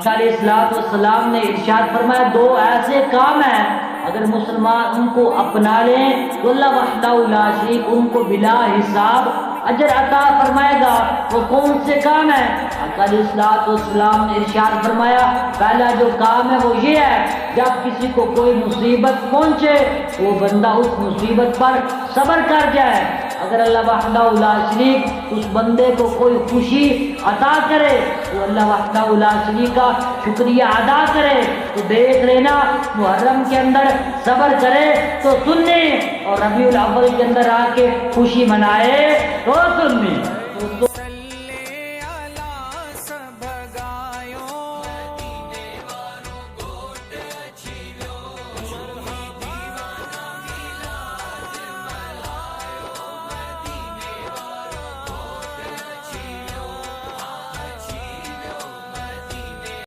علیہ السلام نے ارشاد فرمایا دو ایسے کام ہیں اگر مسلمان ان کو اپنا لیں تو اللہ وحدہ لا شریک ان کو بلا حساب اجر عطا فرمائے گا۔ وہ کون سے کام ہیں؟ آقا علیہ السلام نے ارشاد فرمایا پہلا جو کام ہے وہ یہ ہے جب کسی کو کوئی مصیبت پہنچے وہ بندہ اس مصیبت پر صبر کر جائے۔ اگر اللہ وحدہ لا شریک اس بندے کو کوئی خوشی عطا کرے تو اللہ وحدہ لا شریک کا شکریہ ادا کرے تو دیکھ لینا محرم کے اندر صبر کرے تو سننے اور ربیع الاول کے اندر آ کے خوشی منائے تو سننے۔